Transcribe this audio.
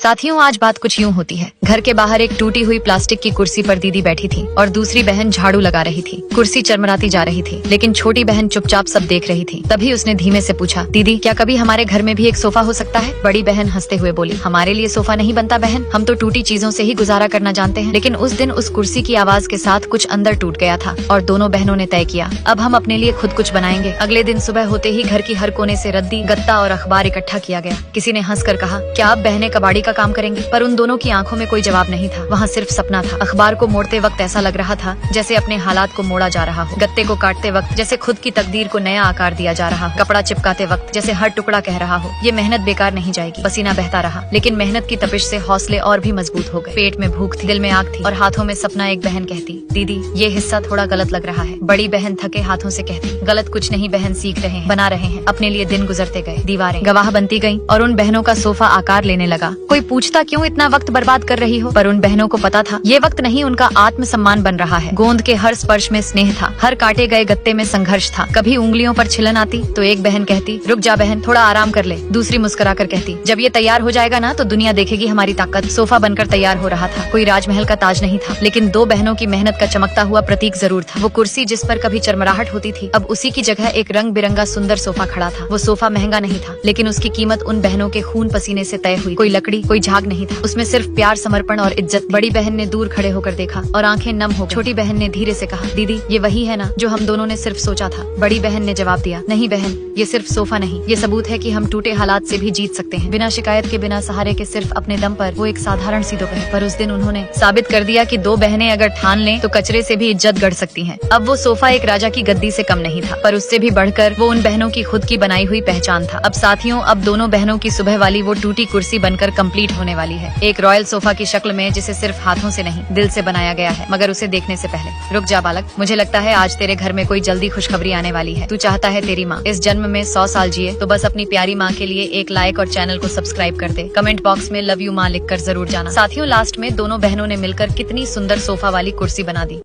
साथियों, आज बात कुछ यूँ होती है। घर के बाहर एक टूटी हुई प्लास्टिक की कुर्सी पर दीदी बैठी थी और दूसरी बहन झाड़ू लगा रही थी। कुर्सी चरमराती जा रही थी, लेकिन छोटी बहन चुपचाप सब देख रही थी। तभी उसने धीमे से पूछा, दीदी क्या कभी हमारे घर में भी एक सोफा हो सकता है? बड़ी बहन हंसते हुए बोली, हमारे लिए सोफा नहीं बनता बहन, हम तो टूटी चीजों से ही गुजारा करना जानते हैं। लेकिन उस दिन उस कुर्सी की आवाज के साथ कुछ अंदर टूट गया था और दोनों बहनों ने तय किया, अब हम अपने लिए खुद कुछ बनाएंगे। अगले दिन सुबह होते ही घर की हर कोने से रद्दी, गत्ता और अखबार इकट्ठा किया गया। किसी ने हंसकर कहा, क्या अब बहनें कबाड़ी का काम करेंगी? पर उन दोनों की आंखों में कोई जवाब नहीं था। वहाँ सिर्फ सपना था। अखबार को मोड़ते वक्त ऐसा लग रहा था जैसे अपने हालात को मोड़ा जा रहा हो। गत्ते को काटते वक्त जैसे खुद की तकदीर को नया आकार दिया जा रहा हो। कपड़ा चिपकाते वक्त जैसे हर टुकड़ा कह रहा हो, ये मेहनत बेकार नहीं जाएगी। पसीना बहता रहा, लेकिन मेहनत की तपिश से हौसले और भी मजबूत हो गए। पेट में भूख थी, दिल में आग थी और हाथों में सपना। एक बहन कहती, दीदी ये हिस्सा थोड़ा गलत लग रहा है। बड़ी बहन थके हाथों से कहती, गलत कुछ नहीं बहन, सीख रहे हैं, बना रहे हैं। अपने लिए दिन गुजरते गए, दीवारें गवाह बनती गईं और उन बहनों का सोफा आकार लेने लगा। कोई पूछता, क्यों इतना वक्त बर्बाद कर रही हो? पर उन बहनों को पता था, ये वक्त नहीं, उनका आत्मसम्मान बन रहा है। गोंद के हर स्पर्श में स्नेह था, हर काटे गए गत्ते में संघर्ष था। कभी उंगलियों पर छिलन आती तो एक बहन कहती, रुक जा बहन, थोड़ा आराम कर ले। दूसरी मुस्कुराकर कहती, जब ये तैयार हो जाएगा ना तो दुनिया देखेगी हमारी ताकत। सोफा बनकर तैयार हो रहा था। कोई राजमहल का ताज नहीं था, लेकिन दो बहनों की मेहनत का चमकता हुआ प्रतीक जरूर था। वो कुर्सी जिस पर कभी चरमराहट होती थी, अब उसी की जगह एक रंग बिरंगा सुंदर सोफा खड़ा था। वो सोफा महंगा नहीं था, लेकिन उसकी कीमत उन बहनों के खून पसीने से तय हुई। कोई लकड़ी, कोई झाग नहीं था, उसमें सिर्फ प्यार, समर्पण और इज्जत। बड़ी बहन ने दूर खड़े होकर देखा और आंखें नम हो गईं। छोटी बहन ने धीरे से कहा, दीदी ये वही है ना जो हम दोनों ने सिर्फ सोचा था? बड़ी बहन ने जवाब दिया, नहीं बहन, ये सिर्फ सोफा नहीं, ये सबूत है कि हम टूटे हालात से भी जीत सकते हैं। बिना शिकायत के, बिना सहारे के, सिर्फ अपने दम पर। वो एक साधारण सी दोपहर, पर उस दिन उन्होंने साबित कर दिया कि दो बहनें अगर ठान लें तो कचरे से भी इज्जत गढ़ सकती हैं। अब वो सोफा एक राजा की गद्दी से कम नहीं था, पर उससे भी बढ़कर वो उन बहनों की खुद की बनाई हुई पहचान था। अब साथियों, अब दोनों बहनों की सुबह वाली वो टूटी कुर्सी बनकर कंप्लीट होने वाली है, एक रॉयल सोफा की शक्ल में, जिसे सिर्फ हाथों से नहीं दिल से बनाया गया है। मगर उसे देखने से पहले रुक जा बालक, मुझे लगता है आज तेरे घर में कोई जल्दी खुशखबरी आने वाली है। तू चाहता है तेरी माँ इस जन्म में 100 साल जिए, तो बस अपनी प्यारी माँ के लिए एक लाइक और चैनल को सब्सक्राइब कर दे। कमेंट बॉक्स में लव यू माँ लिखकर जरूर जाना। साथियों, लास्ट में दोनों बहनों ने मिलकर कितनी सुंदर सोफा वाली कुर्सी बना दी।